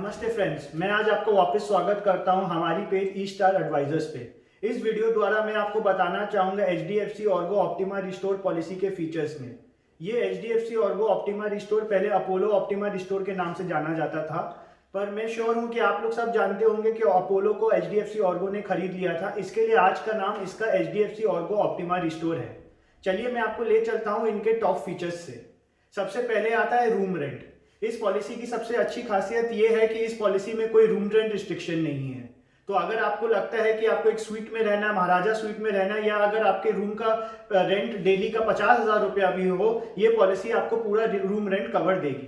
नमस्ते फ्रेंड्स, मैं आज आपको वापस स्वागत करता हूं हमारी पेज ई स्टार एडवाइजर्स पे। इस वीडियो द्वारा मैं आपको बताना चाहूंगा HDFC ऑर्गो ऑप्टिमा रिस्टोर पॉलिसी के फीचर्स में। ये HDFC ऑर्गो ऑप्टिमा रिस्टोर पहले अपोलो ऑप्टिमा रिस्टोर के नाम से जाना जाता था, पर मैं श्योर हूं कि आप लोग सब जानते होंगे कि अपोलो को HDFC ऑर्गो ने खरीद लिया था। इसके लिए आज का नाम इसका HDFC ऑर्गो ऑप्टिमा रिस्टोर है। चलिए मैं आपको ले चलता हूँ इनके टॉप फीचर्स से। सबसे पहले आता है रूम रेंट। इस पॉलिसी की सबसे अच्छी खासियत यह है कि इस पॉलिसी में कोई रूम रेंट रिस्ट्रिक्शन नहीं है। तो अगर आपको लगता है कि आपको एक स्वीट में रहना, महाराजा स्वीट में रहना, या अगर आपके रूम का रेंट डेली का 50,000 रुपया भी हो, ये पॉलिसी आपको पूरा रूम रेंट कवर देगी।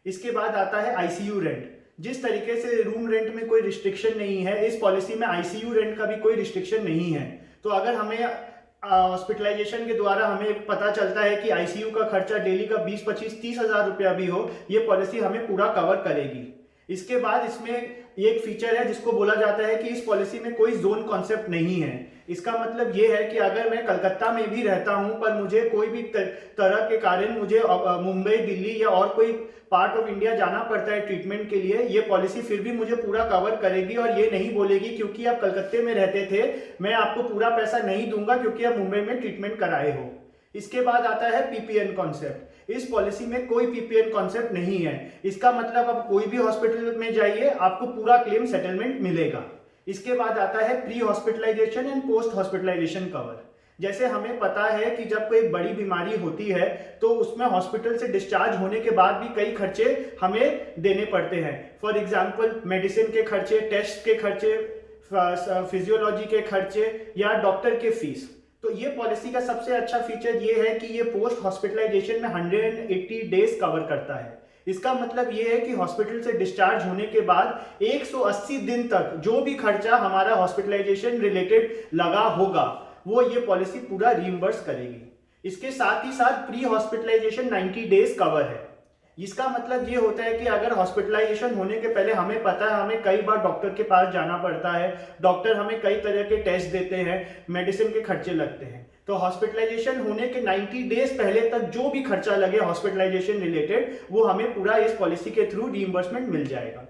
इसके बाद आता है ICU रेंट। जिस तरीके से रूम रेंट में कोई रिस्ट्रिक्शन नहीं है, इस पॉलिसी में ICU रेंट का भी कोई रिस्ट्रिक्शन नहीं है। तो अगर हमें हॉस्पिटलाइजेशन के द्वारा हमें पता चलता है कि ICU का खर्चा डेली का 20, 25, 30,000 रुपया भी हो, ये पॉलिसी हमें पूरा कवर करेगी। इसके बाद इसमें एक फीचर है जिसको बोला जाता है कि इस पॉलिसी में कोई जोन कॉन्सेप्ट नहीं है। इसका मतलब ये है कि अगर मैं कलकत्ता में भी रहता हूं, पर मुझे कोई भी तरह के कारण मुझे मुंबई, दिल्ली या और कोई पार्ट ऑफ इंडिया जाना पड़ता है ट्रीटमेंट के लिए, ये पॉलिसी फिर भी मुझे पूरा कवर करेगी और ये नहीं बोलेगी क्योंकि आप कलकत्ते में रहते थे, मैं आपको पूरा पैसा नहीं दूंगा क्योंकि आप मुंबई में ट्रीटमेंट कराए हो। इसके बाद आता है PPN कॉन्सेप्ट। इस पॉलिसी में कोई PPN कॉन्सेप्ट नहीं है। इसका मतलब आप कोई भी हॉस्पिटल में जाइए, आपको पूरा क्लेम सेटलमेंट मिलेगा। इसके बाद आता है pre hospitalisation and post hospitalisation cover. जैसे हमें पता है कि जब कोई बड़ी बीमारी होती है तो उसमें हॉस्पिटल से डिस्चार्ज होने के बाद भी कई खर्चे हमें देने पड़ते हैं। फॉर एग्जांपल मेडिसिन के खर्चे, टेस्ट के खर्चे, फिजियोलॉजी के खर्चे या डॉक्टर के फीस। तो ये पॉलिसी का सबसे अच्छा फीचर ये है कि ये पोस्ट हॉस्पिटलाइजेशन में 180 डेज कवर करता है। इसका मतलब ये है कि हॉस्पिटल से डिस्चार्ज होने के बाद 180 दिन तक जो भी खर्चा हमारा हॉस्पिटलाइजेशन रिलेटेड लगा होगा, वो ये पॉलिसी पूरा रीइंबर्स करेगी। इसके साथ ही साथ प्री हॉस्पिटलाइजेशन 90 डेज कवर है। इसका मतलब ये होता है कि अगर हॉस्पिटलाइजेशन होने के पहले हमें पता है हमें कई बार डॉक्टर के पास जाना पड़ता है, डॉक्टर हमें कई तरह के टेस्ट देते हैं, मेडिसिन के खर्चे लगते हैं, तो हॉस्पिटलाइजेशन होने के 90 डेज पहले तक जो भी खर्चा लगे हॉस्पिटलाइजेशन रिलेटेड, वो हमें पूरा इस पॉलिसी के थ्रू रीइंबर्समेंट मिल जाएगा।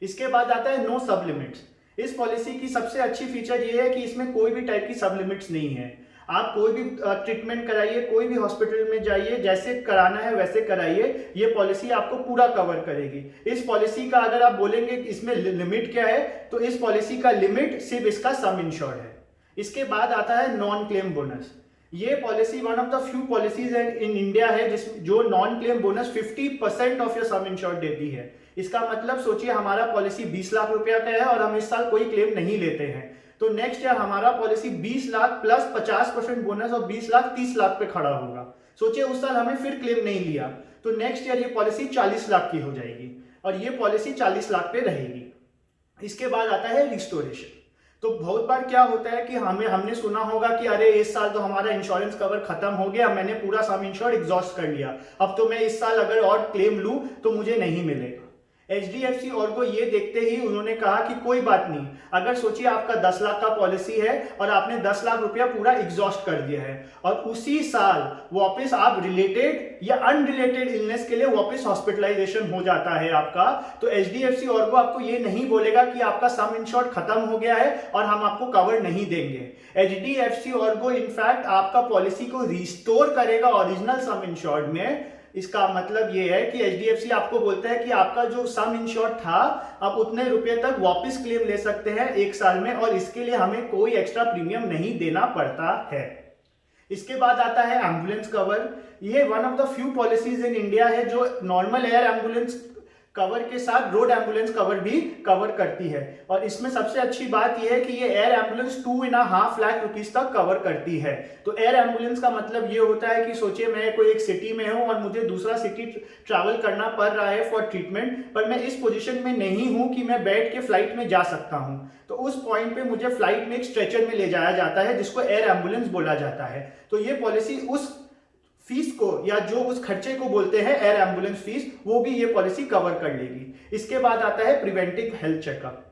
इसके बाद आता है नो सब लिमिट्स। इस पॉलिसी की सबसे अच्छी फीचर ये है कि इसमें कोई भी टाइप की सब लिमिट्स नहीं है। आप कोई भी ट्रीटमेंट कराइए, कोई भी हॉस्पिटल में जाइए, जैसे कराना है वैसे कराइए, ये पॉलिसी आपको पूरा कवर करेगी। इस पॉलिसी का अगर आप बोलेंगे कि इसमें लिमिट क्या है, तो इस पॉलिसी का लिमिट सिर्फ इसका सम इंश्योर्ड है। इसके बाद आता है नॉन क्लेम बोनस। ये policy one of the few policies in India है जो non claim bonus 50% of your some insured देती है। इसका मतलब सोचिए हमारा पॉलिसी 20 लाख रुपया का है और हम इस साल कोई क्लेम नहीं लेते हैं, तो नेक्स्ट ईयर हमारा पॉलिसी 20 लाख प्लस 50% बोनस और 20 लाख 30 लाख पे खड़ा होगा। सोचिए उस साल हमें फिर क्लेम नहीं लिया, तो नेक्स्ट ईयर ये पॉलिसी 40 लाख की हो जाएगी और ये पॉलिसी 40 लाख पे रहेगी। इसके बाद आता है रिस्टोरेशन। तो बहुत बार क्या होता है कि हमने सुना होगा कि अरे इस साल तो हमारा इंश्योरेंस कवर खत्म हो गया, मैंने पूरा सम इंश्योर्ड एग्जॉस्ट कर लिया, अब तो मैं इस साल अगर और क्लेम लूं तो मुझे नहीं मिलेगा। HDFC ऑर्गो ये देखते ही उन्होंने कहा कि कोई बात नहीं, अगर सोचिए आपका 10 लाख का पॉलिसी है और आपने 10 लाख रुपया पूरा एग्जॉस्ट कर दिया है और उसी साल वापस आप रिलेटेड या अनरिलेटेड इलनेस के लिए वापस हॉस्पिटलाइजेशन हो जाता है आपका, तो HDFC ऑर्गो आपको ये नहीं बोलेगा कि आपका सम इंश्योर्ड खत्म हो गया है और हम आपको कवर नहीं देंगे। HDFC ऑर्गो इनफैक्ट आपका पॉलिसी को रिस्टोर करेगा ओरिजिनल सम इंश्योर्ड में। इसका मतलब ये है कि HDFC आपको बोलता है कि आपका जो सम इंश्योर्ड था आप उतने रुपए तक वापस क्लेम ले सकते हैं 1 साल में, और इसके लिए हमें कोई एक्स्ट्रा प्रीमियम नहीं देना पड़ता है। इसके बाद आता है एम्बुलेंस कवर। ये one of the few policies in India है जो नॉर्मल एयर एम्बुलेंस कवर के साथ रोड एम्बुलेंस कवर भी कवर करती है, और इसमें सबसे अच्छी बात यह है कि ये एयर एम्बुलेंस 2.5 लाख रुपीस तक कवर करती है। तो एयर एम्बुलेंस का मतलब ये होता है कि सोचिए मैं कोई एक सिटी में हूं और मुझे दूसरा सिटी ट्रैवल करना पड़ रहा है फॉर ट्रीटमेंट, पर मैं इस पोजीशन में नहीं हूं कि मैं बैठ के फ्लाइट में जा सकता हूं, तो उस पॉइंट पे मुझे फ्लाइट में एक स्ट्रेचर में ले जाया जाता है जिसको एयर एम्बुलेंस बोला जाता है। तो ये पॉलिसी उस फीस को या जो उस खर्चे को बोलते हैं एयर एम्बुलेंस फीस, वो भी ये पॉलिसी कवर कर लेगी। इसके बाद आता है preventive health checkup.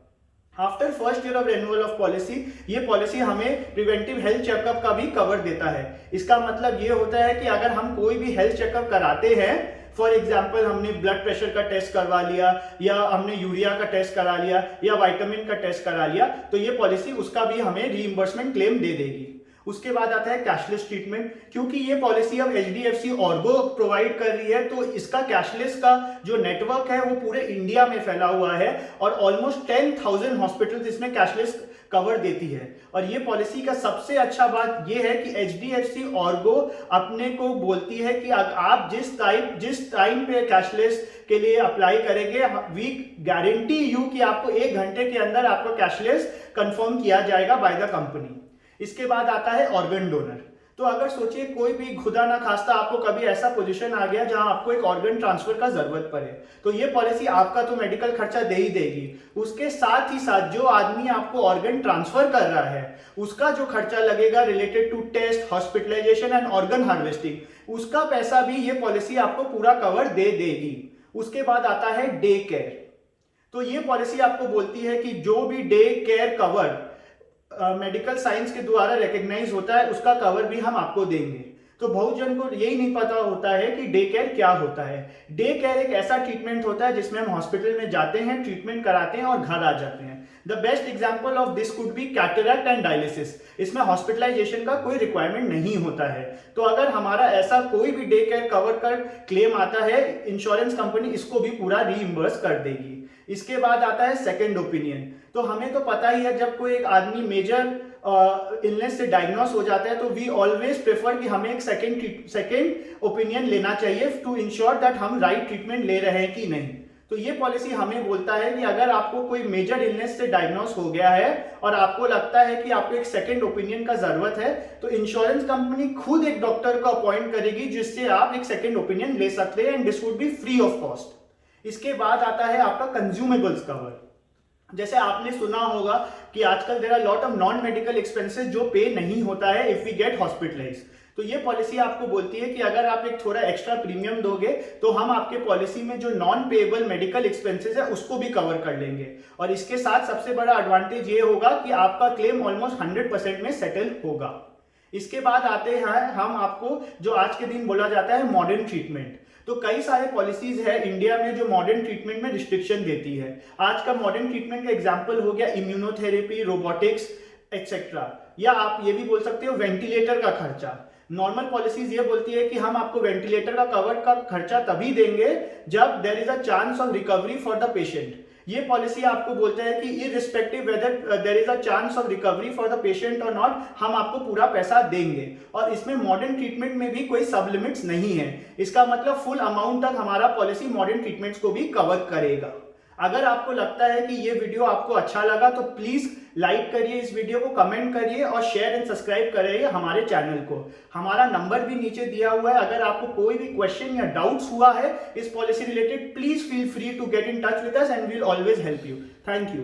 After first year of renewal of policy, ये पॉलिसी हमें प्रिवेंटिव हेल्थ चेकअप का भी कवर देता है। इसका मतलब ये होता है कि अगर हम कोई भी हेल्थ चेकअप कराते हैं फॉर एग्जाम्पल हमने ब्लड प्रेशर का टेस्ट करवा लिया, या हमने यूरिया का टेस्ट करा लिया, या विटामिन का टेस्ट करा लिया, तो ये पॉलिसी उसका भी हमें रीइंबर्समेंट क्लेम दे देगी। उसके बाद आता है कैशलेस ट्रीटमेंट। क्योंकि ये पॉलिसी अब एचडीएफसी ऑर्गो प्रोवाइड कर रही है, तो इसका कैशलेस का जो नेटवर्क है वो पूरे इंडिया में फैला हुआ है और ऑलमोस्ट 10,000 हॉस्पिटल्स इसमें कैशलेस कवर देती है। और ये पॉलिसी का सबसे अच्छा बात ये है कि एचडीएफसी ऑर्गो अपने को बोलती है कि आप जिस टाइम पे कैशलेस के लिए अप्लाई करेंगे, वी गारंटी यू कि आपको 1 घंटे के अंदर आपको कैशलेस कंफर्म किया जाएगा बाय द कंपनी। इसके बाद आता है ऑर्गन डोनर। तो अगर सोचिए कोई भी खुदा ना खास्ता आपको कभी ऐसा पोजीशन आ गया जहां आपको एक ऑर्गन ट्रांसफर का जरूरत पड़े, तो ये पॉलिसी आपका तो मेडिकल खर्चा दे ही देगी, उसके साथ ही साथ जो आदमी आपको ऑर्गन ट्रांसफर कर रहा है उसका जो खर्चा लगेगा related to test, hospitalisation and organ harvesting, उसका पैसा भी ये पॉलिसी आपको पूरा कवर दे देगी। उसके बाद आता है डे केयर। तो ये पॉलिसी आपको बोलती है कि जो भी day care cover medical science के द्वारा रिकॉग्नाइज होता है उसका कवर भी हम आपको देंगे। तो बहुत जन को यही नहीं पता होता है कि डे केयर क्या होता है। डे केयर एक ऐसा ट्रीटमेंट होता है जिसमें हम हॉस्पिटल में जाते हैं, ट्रीटमेंट कराते हैं और घर आ जाते हैं। The best example of this could be cataract and dialysis. इसमें हॉस्पिटलाइजेशन का कोई रिक्वायरमेंट नहीं होता है। तो अगर हमारा ऐसा कोई भी डे केयर कवर कर क्लेम आता है, इंश्योरेंस कंपनी इसको भी पूरा रीइंबर्स कर देगी। इसके बाद आता है सेकेंड ओपिनियन। तो हमें तो पता ही है जब कोई एक आदमी मेजर इलनेस से डायग्नोस हो जाता है तो वी ऑलवेज प्रेफर कि हमें एक सेकेंड ओपिनियन लेना चाहिए टू इंश्योर दैट हम राइट ट्रीटमेंट ले रहे हैं कि नहीं। तो ये पॉलिसी हमें बोलता है कि अगर आपको कोई मेजर इलनेस से डायग्नोस हो गया है और आपको लगता है कि आपको एक सेकेंड ओपिनियन का जरूरत है, तो इंश्योरेंस कंपनी खुद एक डॉक्टर को अपॉइंट करेगी जिससे आप एक सेकेंड ओपिनियन ले सकते हैं and this would be free of cost. इसके बाद आता है आपका कंज्यूमेबल्स कवर। जैसे आपने सुना होगा कि आजकल there are lot of non medical expenses जो पे नहीं होता है इफ वी गेट हॉस्पिटलाइज्ड। तो ये पॉलिसी आपको बोलती है कि अगर आप एक थोड़ा एक्स्ट्रा प्रीमियम दोगे तो हम आपके पॉलिसी में जो नॉन पेएबल मेडिकल एक्सपेंसेस है उसको भी कवर कर लेंगे। और इसके साथ सबसे बड़ा एडवांटेज ये होगा कि आपका क्लेम ऑलमोस्ट 100% में सेटल होगा। इसके बाद आते हैं हम आपको जो आज के दिन बोला जाता है मॉडर्न ट्रीटमेंट। तो कई सारे पॉलिसीज है इंडिया में जो मॉडर्न ट्रीटमेंट में रिस्ट्रिक्शन देती है। आज का मॉडर्न ट्रीटमेंट का एग्जांपल हो गया इम्यूनोथेरेपी, रोबोटिक्स एक्सेट्रा, या आप ये भी बोल सकते हो वेंटिलेटर का खर्चा। नॉर्मल पॉलिसीज ये बोलती है कि हम आपको वेंटिलेटर का कवर का खर्चा तभी देंगे जब there is a chance of recovery for the patient. ये पॉलिसी आपको बोलता है कि irrespective whether there is a chance of recovery for the patient और नॉट, हम आपको पूरा पैसा देंगे। और इसमें मॉडर्न ट्रीटमेंट में भी कोई सब लिमिट्स नहीं है। इसका मतलब फुल अमाउंट तक हमारा पॉलिसी मॉडर्न ट्रीटमेंट्स को भी कवर करेगा। अगर आपको लगता है कि ये वीडियो आपको अच्छा लगा तो प्लीज लाइक करिए इस वीडियो को, कमेंट करिए और शेयर एंड सब्सक्राइब करिए हमारे चैनल को। हमारा नंबर भी नीचे दिया हुआ है। अगर आपको कोई भी क्वेश्चन या डाउट्स हुआ है इस policy related, please feel free to get in touch with us and we will always help you. Thank you.